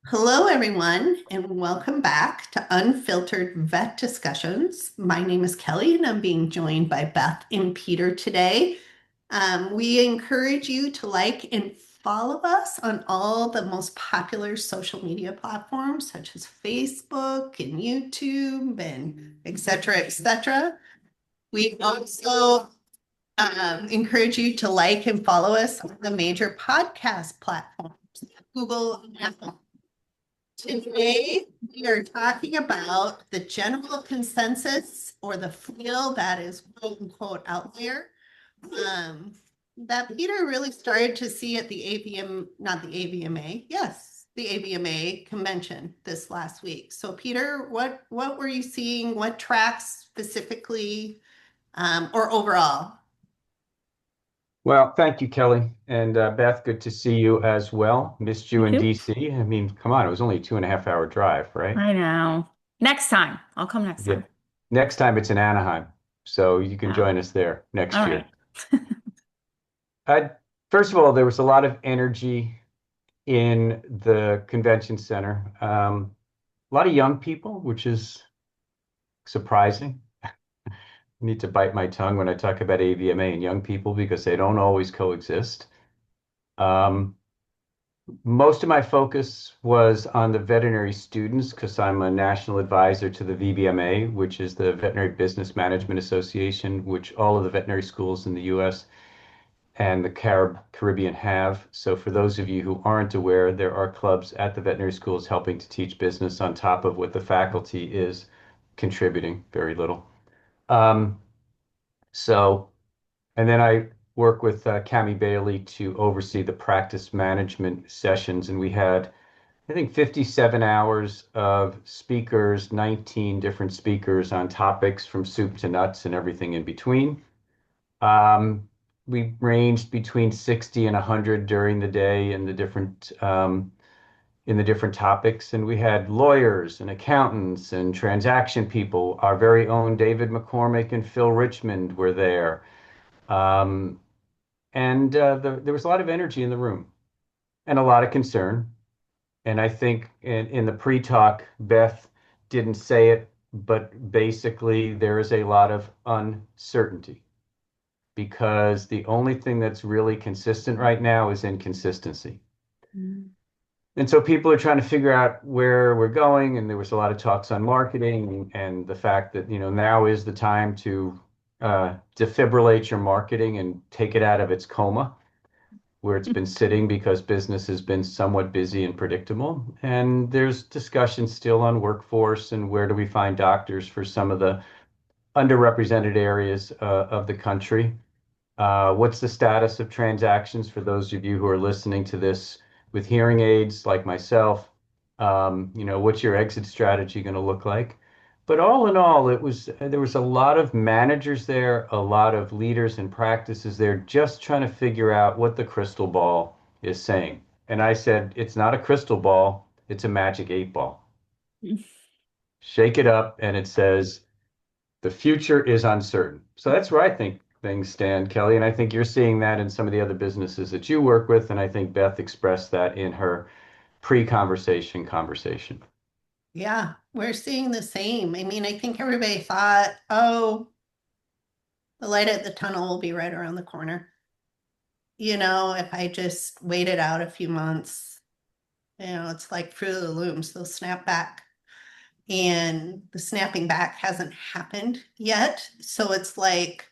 Hello, everyone, and welcome back to Unfiltered Vet Discussions. My name is Kelly, and I'm being joined by Beth and Peter today. We encourage you to like and follow us on all the most popular social media platforms, such as Facebook and YouTube and et cetera, et cetera. We also encourage you to like and follow us on the major podcast platforms, Google and Apple. Today, we are talking about the general consensus or the feel that is quote unquote out there. Um, that Peter really started to see at the ABM, not the ABMA, yes, the ABMA convention this last week. So Peter, what were you seeing? What tracks specifically, or overall? Well, thank you, Kelly. And Beth, good to see you as well. Missed You you in too? DC. I mean, come on, it was only a 2.5 hour drive, right? I know. Next time. I'll come next Yeah. time. Next time it's in Anaheim, so you can Oh, join us there all next right. year. Uh, First of all, there was a lot of energy in the convention center. A lot of young people, which is surprising. I need to bite my tongue when I talk about AVMA and young people because they don't always coexist. Um, Most of my focus was on the veterinary students because I'm a national advisor to the VBMA, which is the Veterinary Business Management Association, which all of the veterinary schools in the US and the Caribbean have. So, for those of you who aren't aware, there are clubs at the veterinary schools helping to teach business on top of what the faculty is contributing, very little. Um, so, and then I work with Cami Bailey to oversee the practice management sessions, and we had I think 57 hours of speakers, 19 different speakers on topics from soup to nuts and everything in between. Um, we ranged between 60 and 100 during the day in the different topics, and we had lawyers and accountants and transaction people. Our very own David McCormick and Phil Richmond were there, um, and there was a lot of energy in the room and a lot of concern. And I think in the pre-talk, Beth didn't say it, but basically there is a lot of uncertainty because the only thing that's really consistent right now is inconsistency. Mm. And so people are trying to figure out where we're going. And there was a lot of talks on marketing and the fact that, now is the time to defibrillate your marketing and take it out of its coma where it's been sitting because business has been somewhat busy and predictable. And there's discussion still on workforce and where do we find doctors for some of the underrepresented areas of the country. What's the status of transactions for those of you who are listening to this with hearing aids like myself? What's your exit strategy going to look like? But all in all, there was a lot of managers there, a lot of leaders and practices there, just trying to figure out what the crystal ball is saying. And I said, it's not a crystal ball, it's a magic 8 ball. Shake it up, and it says the future is uncertain. So that's where I think things stand, Kelly. And I think you're seeing that in some of the other businesses that you work with. And I think Beth expressed that in her pre-conversation conversation. Yeah, we're seeing the same. I mean, I think everybody thought, oh, the light at the tunnel will be right around the corner. If I just waited out a few months, it's like Fruit of the Looms, they'll snap back. And the snapping back hasn't happened yet. So it's like,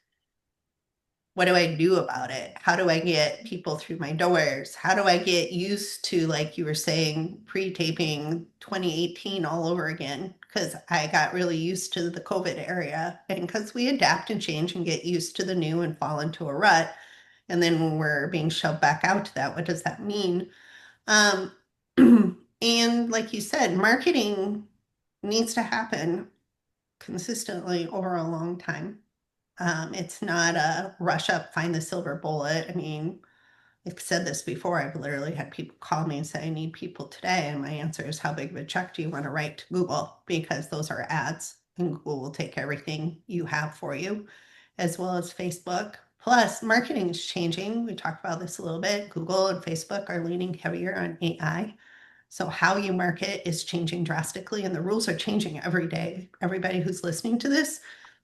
what do I do about it? How do I get people through my doors? How do I get used to, like you were saying, pre-taping 2018 all over again? Because I got really used to the COVID area. And because we adapt and change and get used to the new and fall into a rut. And then when we're being shoved back out to that, what does that mean? Um, and like you said, marketing needs to happen consistently over a long time. It's not a rush up, find the silver bullet. I mean, I've said this before. I've literally had people call me and say, I need people today. And my answer is, how big of a check do you want to write to Google? Because those are ads, and Google will take everything you have for you, as well as Facebook. Plus, marketing is changing. We talked about this a little bit. Google and Facebook are leaning heavier on AI. So how you market is changing drastically, and the rules are changing every day. Everybody who's listening to this,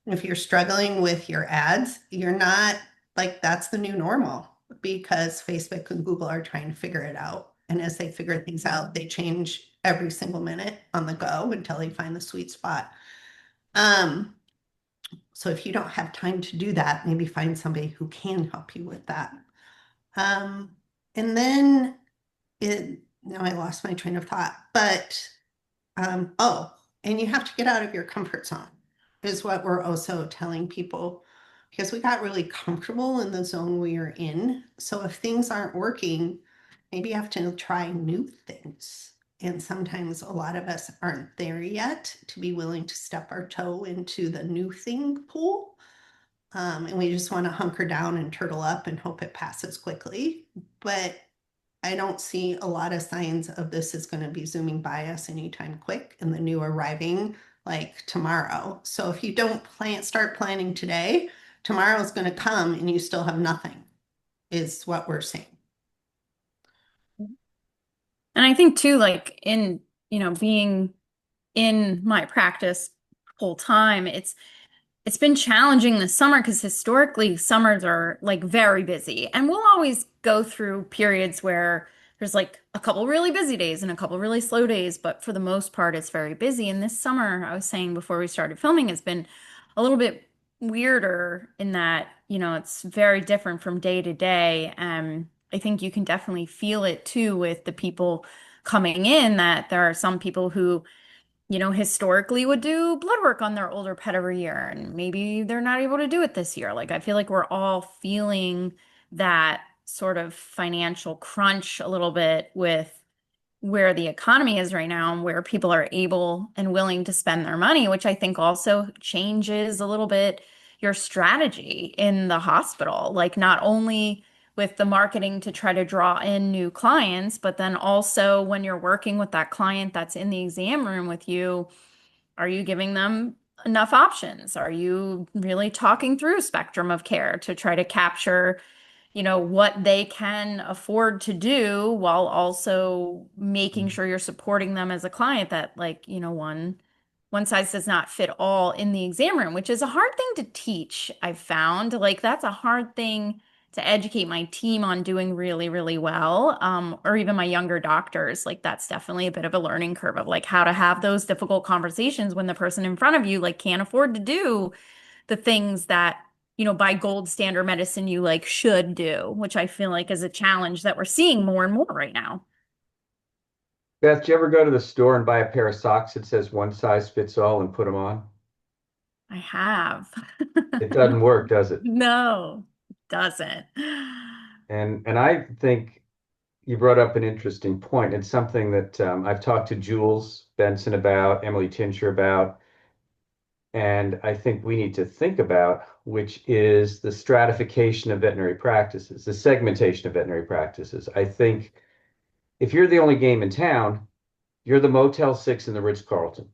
if you're struggling with your ads, you're not like that's the new normal because Facebook and Google are trying to figure it out. And as they figure things out, they change every single minute on the go until they find the sweet spot. Um, so if you don't have time to do that, maybe find somebody who can help you with that. Um, and then now I lost my train of thought, but oh, and you have to get out of your comfort zone, is what we're also telling people because we got really comfortable in the zone we are in. So if things aren't working, maybe you have to try new things. And sometimes a lot of us aren't there yet to be willing to step our toe into the new thing pool. And we just want to hunker down and turtle up and hope it passes quickly. But I don't see a lot of signs of this is going to be zooming by us anytime quick and the new arriving like tomorrow. So if you don't start planning today, tomorrow is going to come and you still have nothing, is what we're seeing. And I think too, like in, being in my practice full time, it's been challenging this summer because historically summers are like very busy. And we'll always go through periods where there's like a couple really busy days and a couple really slow days, but for the most part, it's very busy. And this summer, I was saying before we started filming, has been a little bit weirder in that, it's very different from day to day. I think you can definitely feel it too with the people coming in, that there are some people who historically would do blood work on their older pet every year, and maybe they're not able to do it this year. Like, I feel like we're all feeling that sort of financial crunch a little bit with where the economy is right now and where people are able and willing to spend their money, which I think also changes a little bit your strategy in the hospital. Like, not only with the marketing to try to draw in new clients, but then also when you're working with that client that's in the exam room with you, are you giving them enough options? Are you really talking through spectrum of care to try to capture what they can afford to do while also making sure you're supporting them as a client, that like, one size does not fit all in the exam room, which is a hard thing to teach. I've found like that's a hard thing to educate my team on doing really, really well. Or even my younger doctors, like that's definitely a bit of a learning curve of like how to have those difficult conversations when the person in front of you like can't afford to do the things that, by gold standard medicine you like should do, which I feel like is a challenge that we're seeing more and more right now. Beth, do you ever go to the store and buy a pair of socks that says one size fits all and put them on? I have. It doesn't work, does it? No, it doesn't. And I think you brought up an interesting point. It's something that I've talked to Jules Benson about, Emily Tincher about, and I think we need to think about, which is the stratification of veterinary practices, the segmentation of veterinary practices. I think if you're the only game in town, you're the Motel 6 in the Ritz-Carlton.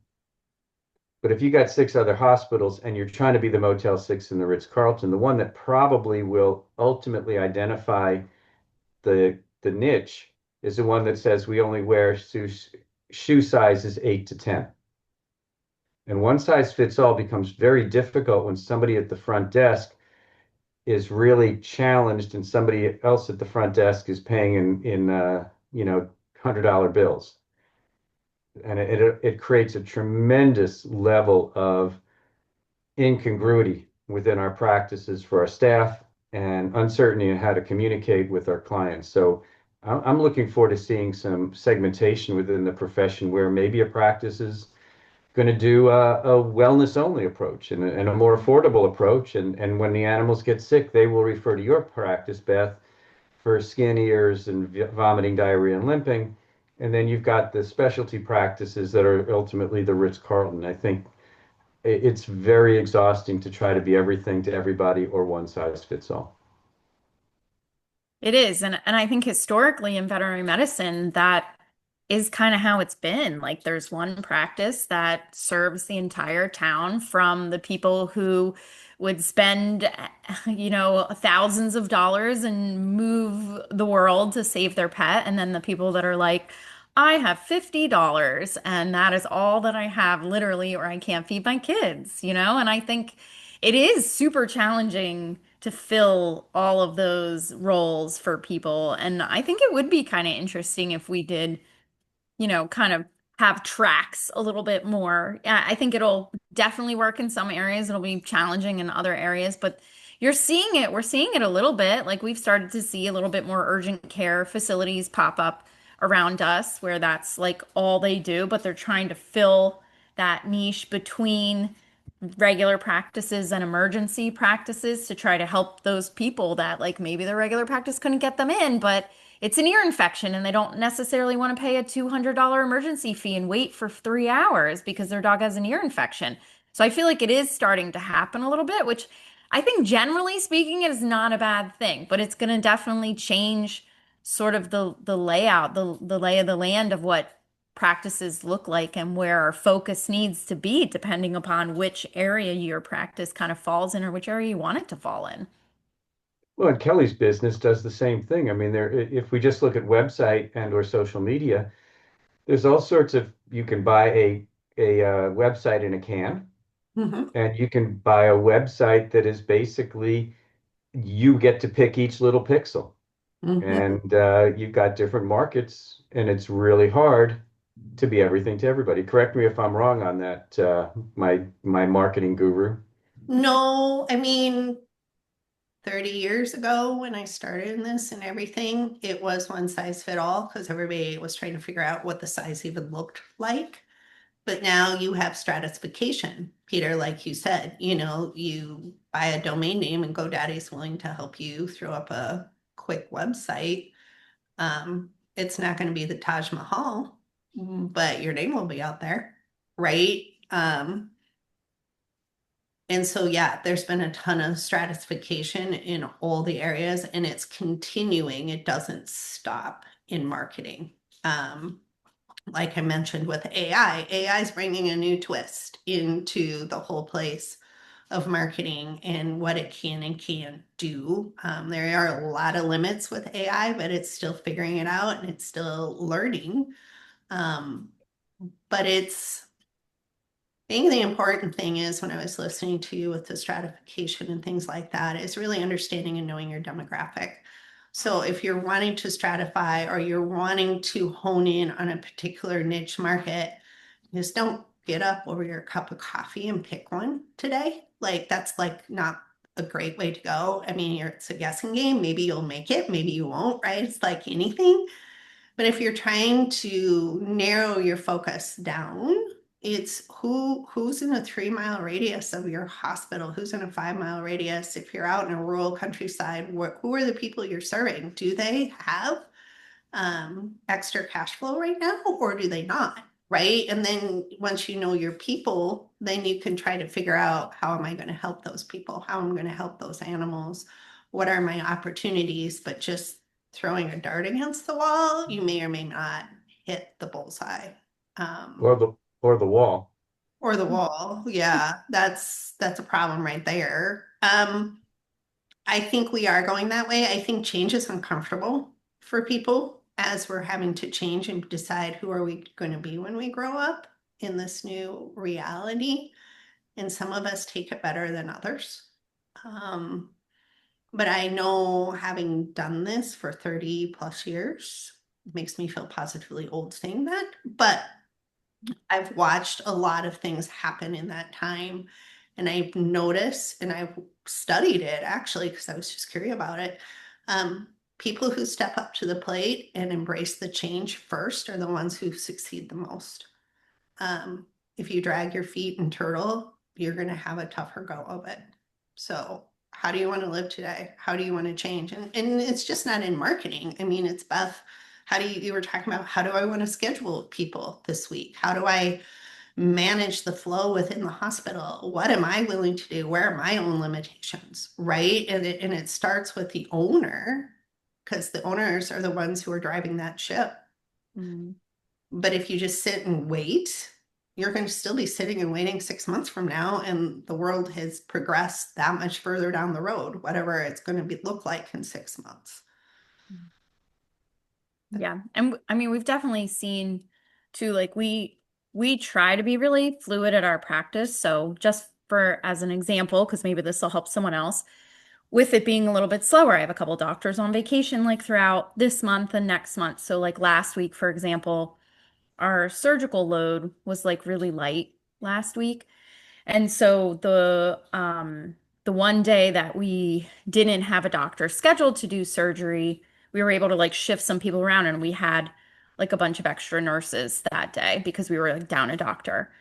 But if you got six other hospitals and you're trying to be the Motel 6 in the Ritz-Carlton, the one that probably will ultimately identify the niche is the one that says we only wear shoe sizes 8 to 10. And one size fits all becomes very difficult when somebody at the front desk is really challenged and somebody else at the front desk is paying in $100 bills. And it creates a tremendous level of incongruity within our practices for our staff and uncertainty in how to communicate with our clients. So I'm looking forward to seeing some segmentation within the profession where maybe a practice is going to do a wellness only approach and a more affordable approach. And when the animals get sick, they will refer to your practice, Beth, for skin, ears, and vomiting, diarrhea, and limping. And then you've got the specialty practices that are ultimately the Ritz-Carlton. I think it's very exhausting to try to be everything to everybody or one size fits all. It is. And I think historically in veterinary medicine, that is kind of how it's been. Like there's one practice that serves the entire town, from the people who would spend, thousands of dollars and move the world to save their pet. And then the people that are like, I have $50 and that is all that I have literally, or I can't feed my kids, you know? And I think it is super challenging to fill all of those roles for people. And I think it would be kind of interesting if we did, kind of have tracks a little bit more. Yeah, I think it'll definitely work in some areas. It'll be challenging in other areas, but you're seeing it. We're seeing it a little bit. Like we've started to see a little bit more urgent care facilities pop up around us where that's like all they do, but they're trying to fill that niche between regular practices and emergency practices to try to help those people that like maybe their regular practice couldn't get them in, but it's an ear infection and they don't necessarily want to pay a $200 emergency fee and wait for 3 hours because their dog has an ear infection. So I feel like it is starting to happen a little bit, which I think generally speaking is not a bad thing, but it's going to definitely change sort of the layout, the lay of the land of what practices look like and where our focus needs to be, depending upon which area your practice kind of falls in or which area you want it to fall in. Well, and Kelly's business does the same thing. I mean, if we just look at website and or social media, there's all sorts of, you can buy a website in a can, Mhm. and you can buy a website that is basically you get to pick each little pixel. Mhm. And you've got different markets, and it's really hard to be everything to everybody. Correct me if I'm wrong on that, my marketing guru. No, I mean, 30 years ago when I started in this and everything, it was one size fit all because everybody was trying to figure out what the size even looked like. But now you have stratification, Peter, like you said, you buy a domain name and GoDaddy's willing to help you throw up a quick website. It's not going to be the Taj Mahal, but your name will be out there, right? And so, yeah, there's been a ton of stratification in all the areas, and it's continuing. It doesn't stop in marketing. Um, like I mentioned with AI is bringing a new twist into the whole place of marketing and what it can and can't do. There are a lot of limits with AI, but it's still figuring it out and it's still learning. Um, but I think the important thing is when I was listening to you with the stratification and things like that is really understanding and knowing your demographic. So if you're wanting to stratify or you're wanting to hone in on a particular niche market, just don't get up over your cup of coffee and pick one today. Like that's like not a great way to go. I mean, it's a guessing game. Maybe you'll make it, maybe you won't, right? It's like anything. But if you're trying to narrow your focus down, it's who's in a 3 mile radius of your hospital, who's in a 5 mile radius. If you're out in a rural countryside, who are the people you're serving? Do they have extra cash flow right now, or do they not? Right. And then once you know your people, then you can try to figure out how am I going to help those people? How am I going to help those animals? What are my opportunities? But just throwing a dart against the wall, you may or may not hit the bullseye. or the or the wall. Or the wall. Yeah, that's a problem right there. I think we are going that way. I think change is uncomfortable for people as we're having to change and decide who are we going to be when we grow up in this new reality. And some of us take it better than others. Um, but I know having done this for 30 plus years makes me feel positively old saying that. But I've watched a lot of things happen in that time. And I've noticed and I've studied it actually because I was just curious about it. Um, People who step up to the plate and embrace the change first are the ones who succeed the most. Um, if you drag your feet and turtle, you're going to have a tougher go of it. So, how do you want to live today? How do you want to change? And it's just not in marketing. I mean, it's Beth. How do you were talking about how do I want to schedule people this week? How do I manage the flow within the hospital? What am I willing to do? Where are my own limitations? Right. And it starts with the owner because the owners are the ones who are driving that ship. Mm. But if you just sit and wait, you're going to still be sitting and waiting 6 months from now, and the world has progressed that much further down the road, whatever it's going to look like in 6 months. Yeah. And I mean, we've definitely seen too, like we try to be really fluid at our practice. So just for as an example, because maybe this will help someone else, with it being a little bit slower, I have a couple doctors on vacation like throughout this month and next month. So like last week, for example, our surgical load was like really light last week. And so the one day that we didn't have a doctor scheduled to do surgery, we were able to like shift some people around and we had like a bunch of extra nurses that day because we were like down a doctor.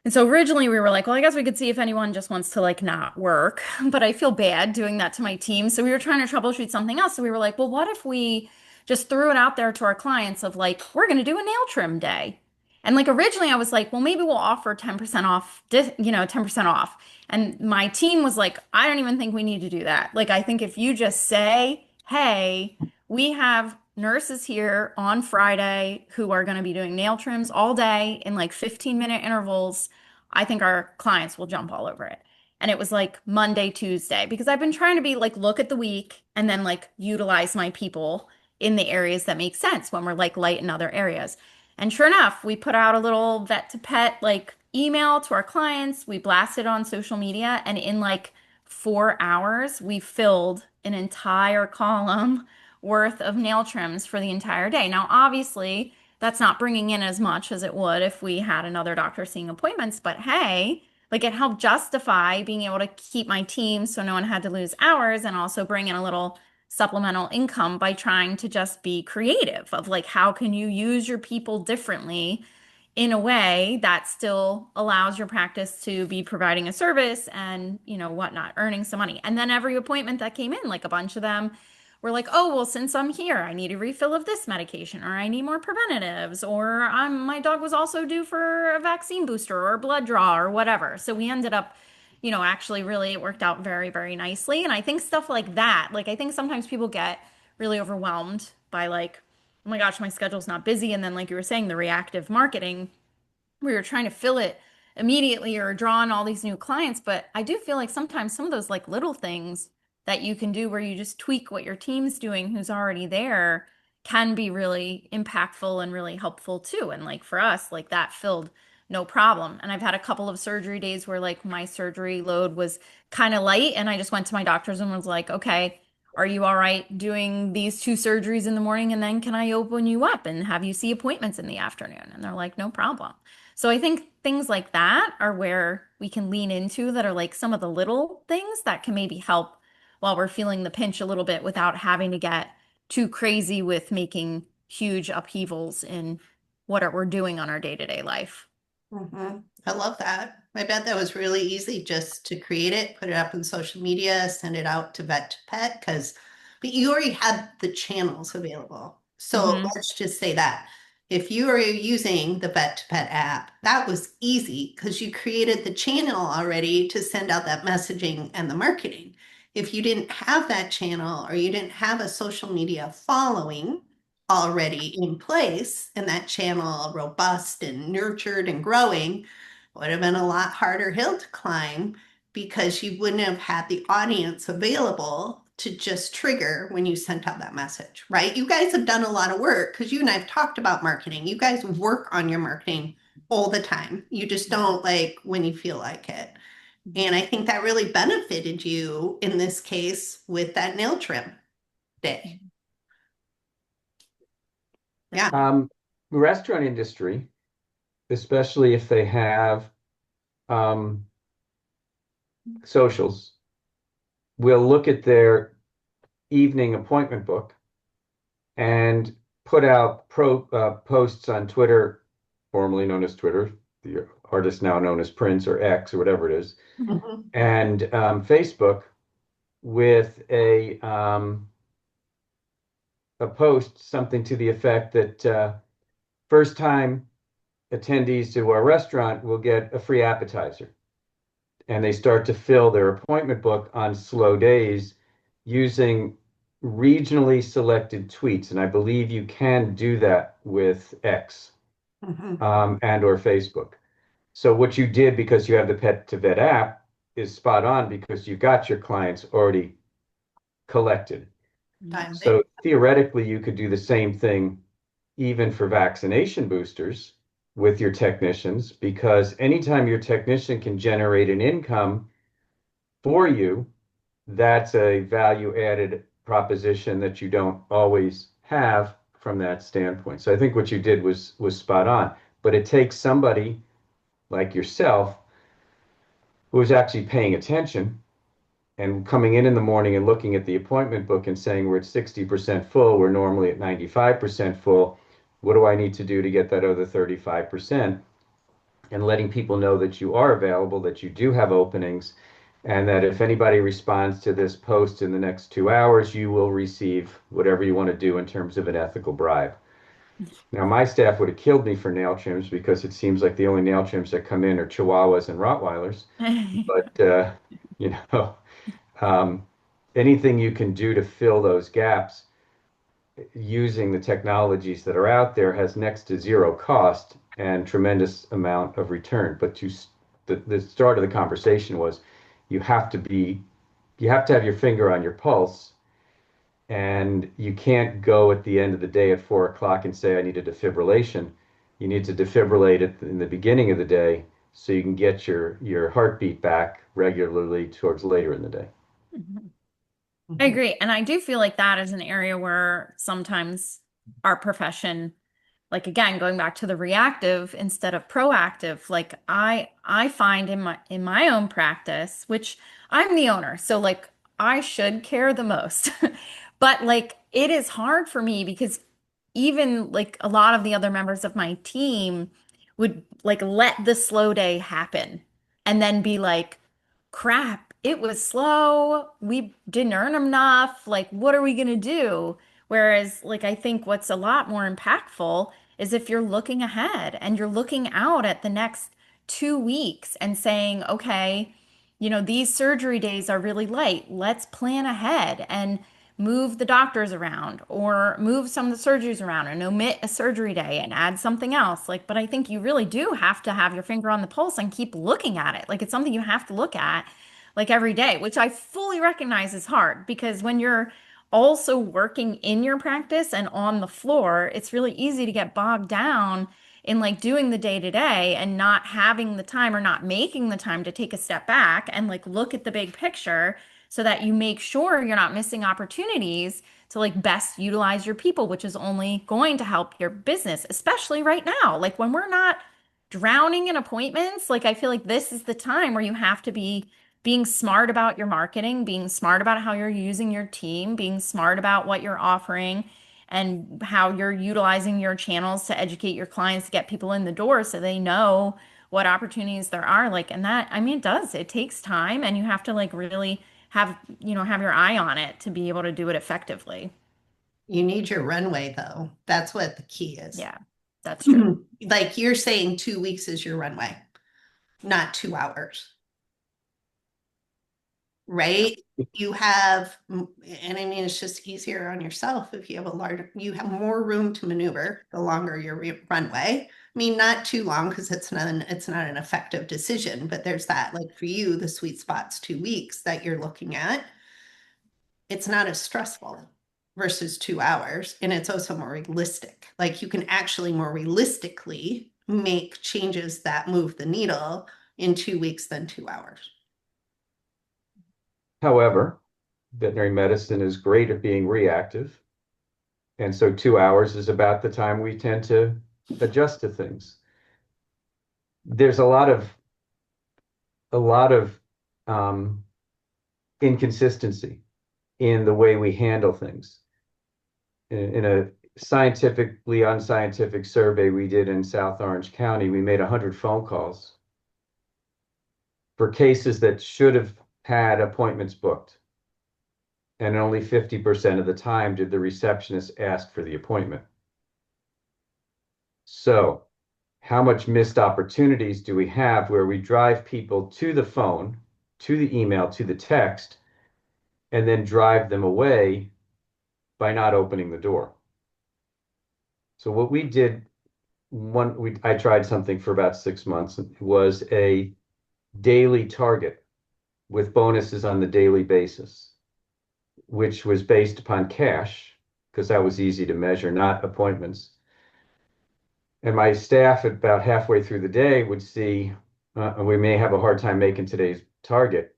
And so originally we were like, well, I guess we could see if anyone just wants to like not work, but I feel bad doing that to my team. So we were trying to troubleshoot something else. So we were like, well, what if we just threw it out there to our clients of like, we're going to do a nail trim day. And like originally I was like, well, maybe we'll offer 10% off, 10% off. And my team was like, I don't even think we need to do that. Like, I think if you just say, hey, we have nurses here on Friday who are going to be doing nail trims all day in like 15-minute intervals, I think our clients will jump all over it. And it was like Monday, Tuesday, because I've been trying to be like, look at the week and then like utilize my people in the areas that make sense when we're like light in other areas. And sure enough, we put out a little vet to pet like email to our clients. We blasted on social media, and in like 4 hours, we filled an entire column worth of nail trims for the entire day. Now, obviously, that's not bringing in as much as it would if we had another doctor seeing appointments, but hey, like it helped justify being able to keep my team so no one had to lose hours and also bring in a little supplemental income by trying to just be creative of like how can you use your people differently in a way that still allows your practice to be providing a service and whatnot, earning some money. And then every appointment that came in, like a bunch of them were like, oh, well, since I'm here, I need a refill of this medication, or I need more preventatives, or my dog was also due for a vaccine booster or a blood draw or whatever. So we ended up, actually really it worked out very, very nicely. And I think stuff like that, like I think sometimes people get really overwhelmed by like, oh my gosh, my schedule's not busy. And then, like you were saying, the reactive marketing, we were trying to fill it immediately or draw on all these new clients. But I do feel like sometimes some of those like little things that you can do where you just tweak what your team's doing who's already there can be really impactful and really helpful too. And like for us, like that filled no problem. And I've had a couple of surgery days where like my surgery load was kind of light and I just went to my doctors and was like, okay, are you all right doing these two surgeries in the morning? And then can I open you up and have you see appointments in the afternoon? And they're like, no problem. So I think things like that are where we can lean into that are like some of the little things that can maybe help while we're feeling the pinch a little bit without having to get too crazy with making huge upheavals in we're doing on our day-to-day life. I love that. I bet that was really easy just to create it, put it up in social media, send it out to vet to pet, but you already had the channels available. So Hmm. let's just say that if you are using the vet to pet app, that was easy because you created the channel already to send out that messaging and the marketing. If you didn't have that channel or you didn't have a social media following, already in place and that channel robust and nurtured and growing, would have been a lot harder hill to climb because you wouldn't have had the audience available to just trigger when you sent out that message, right? You guys have done a lot of work because you and I've talked about marketing. You guys work on your marketing all the time. You just don't like when you feel like it. And I think that really benefited you in this case with that nail trim day. Yeah. Restaurant industry, especially if they have um, socials, will look at their evening appointment book and put out posts on Twitter, formerly known as Twitter, the artist now known as Prince or X or whatever it is, Mhm. and Facebook with a post, something to the effect that first time attendees to our restaurant will get a free appetizer. And they start to fill their appointment book on slow days using regionally selected tweets. And I believe you can do that with X Mhm. and or Facebook. So what you did because you have the Pet to Vet app is spot on because you got your clients already collected. Dialed in. So theoretically, you could do the same thing even for vaccination boosters with your technicians, because anytime your technician can generate an income for you, that's a value added proposition that you don't always have from that standpoint. So I think what you did was spot on, but it takes somebody like yourself who is actually paying attention and coming in the morning and looking at the appointment book and saying we're at 60% full, we're normally at 95% full. What do I need to do to get that other 35%? And letting people know that you are available, that you do have openings, and that if anybody responds to this post in the next 2 hours, you will receive whatever you want to do in terms of an ethical bribe. Now, my staff would have killed me for nail trims because it seems like the only nail trims that come in are Chihuahuas and Rottweilers. But, you know, um, anything you can do to fill those gaps using the technologies that are out there has next to zero cost and tremendous amount of return. But the start of the conversation was you have to be, you have to have your finger on your pulse, and you can't go at the end of the day at 4 o'clock and say, I need a defibrillation. You need to defibrillate it in the beginning of the day so you can get your heartbeat back regularly towards later in the day. I agree. And I do feel like that is an area where sometimes our profession, like again, going back to the reactive instead of proactive, like I find in my own practice, which I'm the owner, so like I should care the most. But like it is hard for me because even like a lot of the other members of my team would like let the slow day happen and then be like, crap, it was slow. We didn't earn enough. Like, what are we going to do? Whereas, like, I think what's a lot more impactful is if you're looking ahead and you're looking out at the next 2 weeks and saying, okay, these surgery days are really light. Let's plan ahead and move the doctors around or move some of the surgeries around and omit a surgery day and add something else. Like, but I think you really do have to have your finger on the pulse and keep looking at it. Like, it's something you have to look at like every day, which I fully recognize is hard because when you're also working in your practice and on the floor, it's really easy to get bogged down in like doing the day to day and not having the time or not making the time to take a step back and like look at the big picture so that you make sure you're not missing opportunities to like best utilize your people, which is only going to help your business, especially right now. Like when we're not drowning in appointments, like I feel like this is the time where you have to be being smart about your marketing, being smart about how you're using your team, being smart about what you're offering and how you're utilizing your channels to educate your clients to get people in the door so they know what opportunities there are. Like, and that, I mean, it takes time and you have to like really have your eye on it to be able to do it effectively. You need your runway though. That's what the key is. Yeah, that's true. Like you're saying 2 weeks is your runway, not 2 hours. Right? You have, and I mean, it's just easier on yourself if you have you have more room to maneuver the longer your runway. I mean, not too long because it's not an effective decision, but there's that, like for you, the sweet spot's 2 weeks that you're looking at. It's not as stressful versus 2 hours, and it's also more realistic. Like you can actually more realistically make changes that move the needle in 2 weeks than 2 hours. However, veterinary medicine is great at being reactive. And so 2 hours is about the time we tend to adjust to things. There's a lot of inconsistency in the way we handle things. In a scientifically unscientific survey we did in South Orange County, we made 100 phone calls for cases that should have had appointments booked. And only 50% of the time did the receptionist ask for the appointment. So, how much missed opportunities do we have where we drive people to the phone, to the email, to the text, and then drive them away by not opening the door? So what we did, I tried something for about 6 months, was a daily target with bonuses on the daily basis, which was based upon cash, because that was easy to measure, not appointments. And my staff at about halfway through the day would see, we may have a hard time making today's target.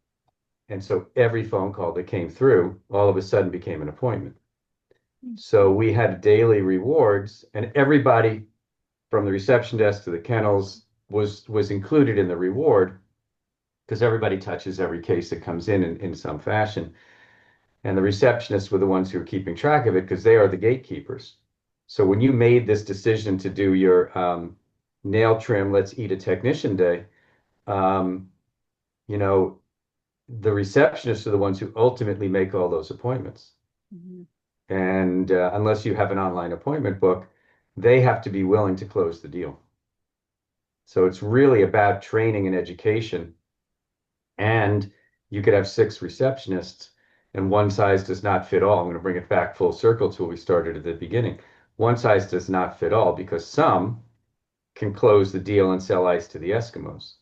And so every phone call that came through all of a sudden became an appointment. So we had daily rewards, and everybody from the reception desk to the kennels was included in the reward because everybody touches every case that comes in some fashion. And the receptionists were the ones who were keeping track of it because they are the gatekeepers. So when you made this decision to do your nail trim, let's eat a technician day, um, you know, the receptionists are the ones who ultimately make all those appointments. Mhm. And unless you have an online appointment book, they have to be willing to close the deal. So it's really about training and education. And you could have 6 receptionists, and one size does not fit all. I'm going to bring it back full circle to what we started at the beginning. One size does not fit all because some can close the deal and sell ice to the Eskimos.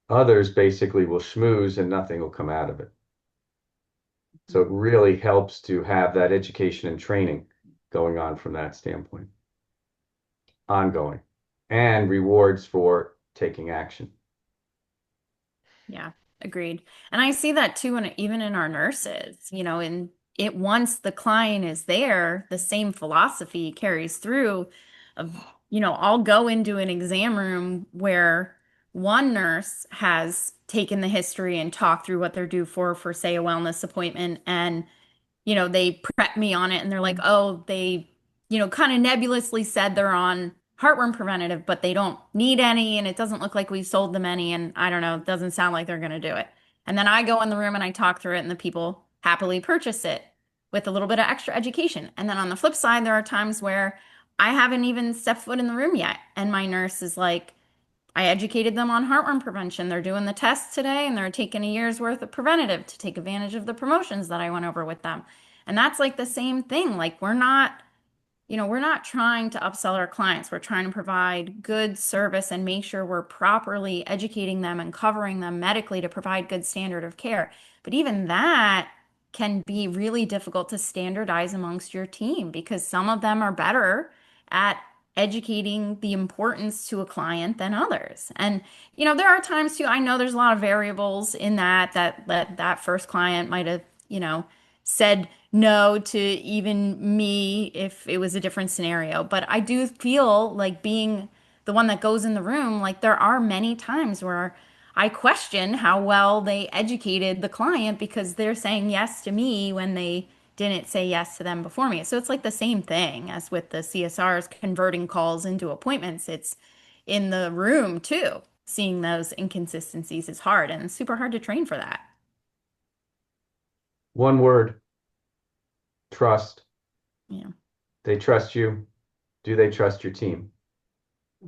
Others basically will schmooze and nothing will come out of it. So it really helps to have that education and training going on from that standpoint, ongoing, and rewards for taking action. Yeah, agreed. And I see that too, even in our nurses, and it once the client is there, the same philosophy carries through of, I'll go into an exam room where one nurse has taken the history and talked through what they're due for say, a wellness appointment, and they prep me on it and they're like, oh, they, kind of nebulously said they're on heartworm preventative, but they don't need any. And it doesn't look like we've sold them any. And I don't know, it doesn't sound like they're going to do it. And then I go in the room and I talk through it and the people happily purchase it with a little bit of extra education. And then on the flip side, there are times where I haven't even stepped foot in the room yet. And my nurse is like, I educated them on heartworm prevention. They're doing the tests today and they're taking a year's worth of preventative to take advantage of the promotions that I went over with them. And that's like the same thing. Like we're not trying to upsell our clients. We're trying to provide good service and make sure we're properly educating them and covering them medically to provide good standard of care. But even that can be really difficult to standardize amongst your team because some of them are better at educating the importance to a client than others. And there are times too, I know there's a lot of variables in that first client might have, said no to even me if it was a different scenario. But I do feel like being the one that goes in the room, like there are many times where I question how well they educated the client because they're saying yes to me when they didn't say yes to them before me. So it's like the same thing as with the CSRs converting calls into appointments. It's in the room too. Seeing those inconsistencies is hard and it's super hard to train for that. One word, trust. Yeah. They trust you. Do they trust your team?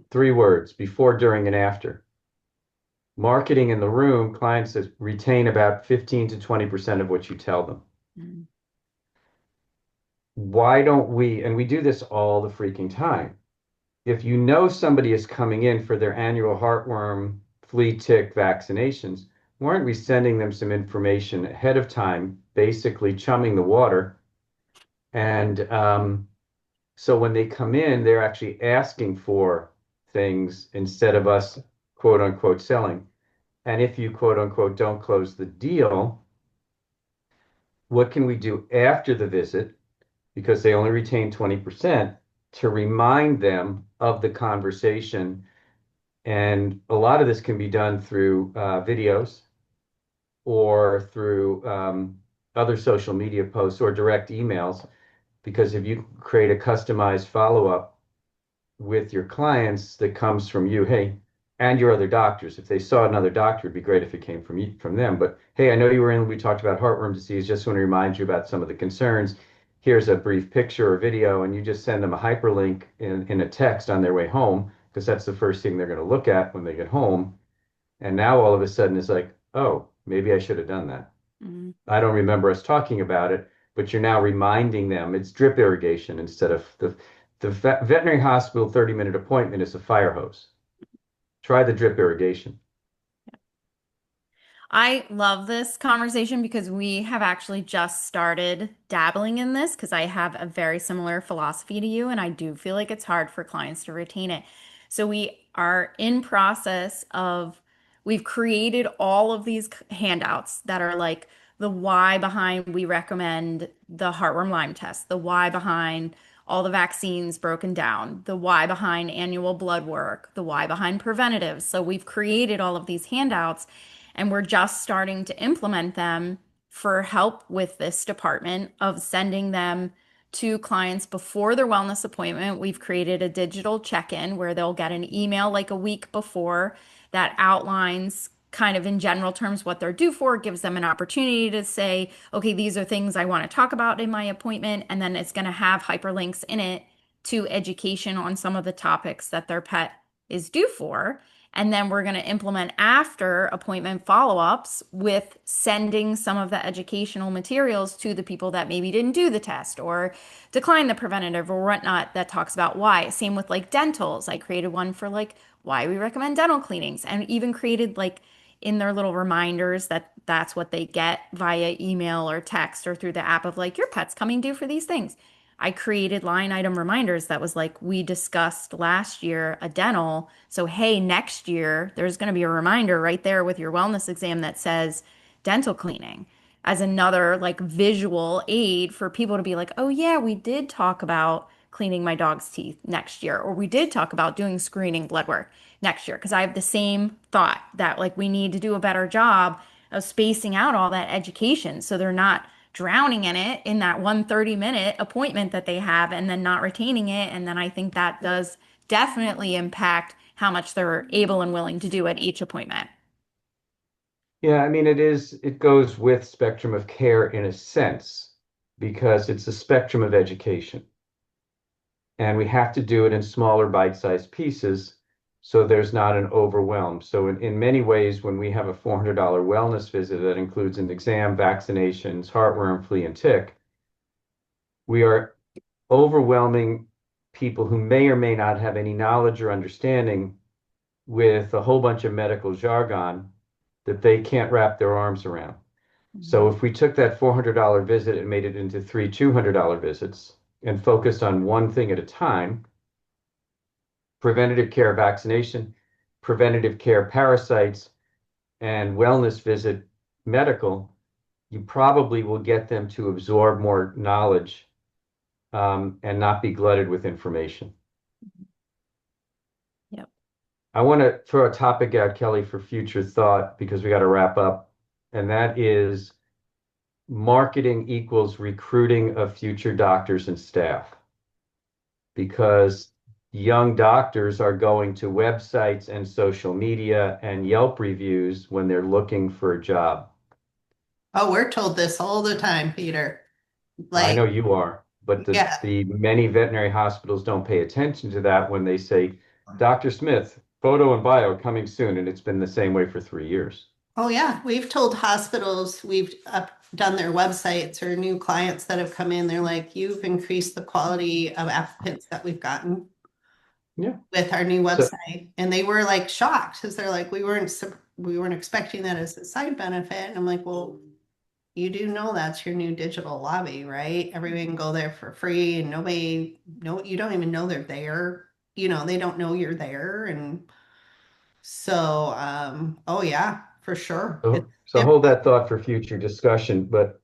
3 words, before, during, and after. Marketing in the room, clients retain about 15 to 20% of what you tell them. Mm. Why don't we, and we do this all the freaking time. If you know somebody is coming in for their annual heartworm, flea tick vaccinations, why aren't we sending them some information ahead of time, basically chumming the water? And so when they come in, they're actually asking for things instead of us, quote unquote, selling. And if you, quote unquote, don't close the deal, what can we do after the visit? Because they only retain 20% to remind them of the conversation. And a lot of this can be done through videos or through other social media posts or direct emails. Because if you create a customized follow-up with your clients that comes from you, hey, and your other doctors. If they saw another doctor, it'd be great if it came from you, from them. But hey, I know you were in, we talked about heartworm disease. Just want to remind you about some of the concerns. Here's a brief picture or video, and you just send them a hyperlink in a text on their way home, because that's the first thing they're going to look at when they get home. And now all of a sudden it's like, oh, maybe I should have done that. Mm. I don't remember us talking about it, but you're now reminding them it's drip irrigation instead of the veterinary hospital 30-minute appointment is a fire hose. Try the drip irrigation. I love this conversation because we have actually just started dabbling in this because I have a very similar philosophy to you, and I do feel like it's hard for clients to retain it. So we are in process of we've created all of these handouts that are like the why behind we recommend the heartworm Lyme test, the why behind all the vaccines broken down, the why behind annual blood work, the why behind preventatives. So we've created all of these handouts and we're just starting to implement them for help with this department of sending them to clients before their wellness appointment. We've created a digital check-in where they'll get an email like a week before that outlines kind of in general terms what they're due for, gives them an opportunity to say, okay, these are things I want to talk about in my appointment. And then it's going to have hyperlinks in it to education on some of the topics that their pet is due for. And then we're going to implement after appointment follow-ups with sending some of the educational materials to the people that maybe didn't do the test or decline the preventative or whatnot that talks about why. Same with like dentals. I created one for like why we recommend dental cleanings and even created like in their little reminders that that's what they get via email or text or through the app of like your pet's coming due for these things. I created line item reminders that was like, we discussed last year a dental. So, hey, next year there's going to be a reminder right there with your wellness exam that says dental cleaning as another like visual aid for people to be like, oh, yeah, we did talk about cleaning my dog's teeth next year, or we did talk about doing screening blood work next year. Because I have the same thought that like we need to do a better job of spacing out all that education so they're not drowning in it in that 1 30-minute appointment that they have and then not retaining it. And then I think that does definitely impact how much they're able and willing to do at each appointment. Yeah, I mean, it goes with spectrum of care in a sense, because it's a spectrum of education. And we have to do it in smaller bite-sized pieces so there's not an overwhelm. So in many ways, when we have a $400 wellness visit that includes an exam, vaccinations, heartworm, flea, and tick, we are overwhelming people who may or may not have any knowledge or understanding with a whole bunch of medical jargon that they can't wrap their arms around. So if we took that $400 visit and made it into three $200 visits and focused on one thing at a time, preventative care vaccination, preventative care parasites, and wellness visit medical, you probably will get them to absorb more knowledge and not be glutted with information. Yep. I want to throw a topic out, Kelly, for future thought because we got to wrap up, and that is marketing equals recruiting of future doctors and staff. Because young doctors are going to websites and social media and Yelp reviews when they're looking for a job. Oh, we're told this all the time, Peter. I Like, know you are, but yeah. the many veterinary hospitals don't pay attention to that when they say, Dr. Smith, photo and bio coming soon, and it's been the same way for 3 years. Oh, yeah. We've told hospitals we've done their websites or new clients that have come in. They're like, you've increased the quality of applicants that we've gotten Yeah. with our new So, website. And they were like shocked because they're like, we weren't expecting that as a side benefit. And I'm like, well, you do know that's your new digital lobby, right? Everybody can go there for free and nobody, no, you don't even know they're there. They don't know you're there. And so, oh yeah, for sure. It's so hold that thought for future discussion. But,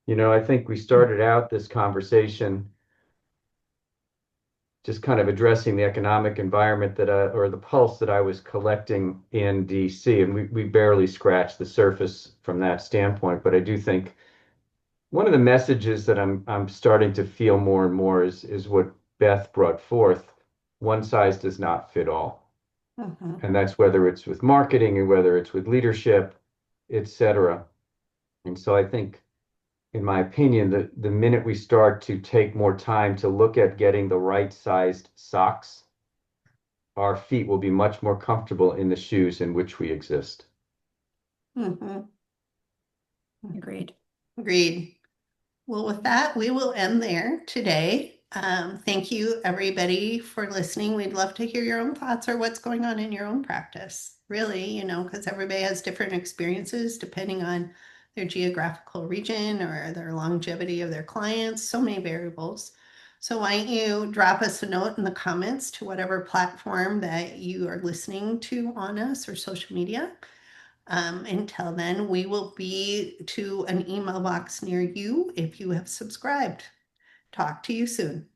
I think we started out this conversation just kind of addressing the economic environment or the pulse that I was collecting in DC. And we barely scratched the surface from that standpoint. But I do think one of the messages that I'm starting to feel more and more is what Beth brought forth. One size does not fit all. Mhm. And that's whether it's with marketing and whether it's with leadership, et cetera. And so I think, in my opinion, the minute we start to take more time to look at getting the right sized socks, our feet will be much more comfortable in the shoes in which we exist. Mhm. Agreed. Agreed. Well, with that, we will end there today. Thank you, everybody, for listening. We'd love to hear your own thoughts or what's going on in your own practice. Really, because everybody has different experiences depending on their geographical region or their longevity of their clients, so many variables. So why don't you drop us a note in the comments to whatever platform that you are listening to on us or social media. Until then, we will be to an email box near you if you have subscribed. Talk to you soon.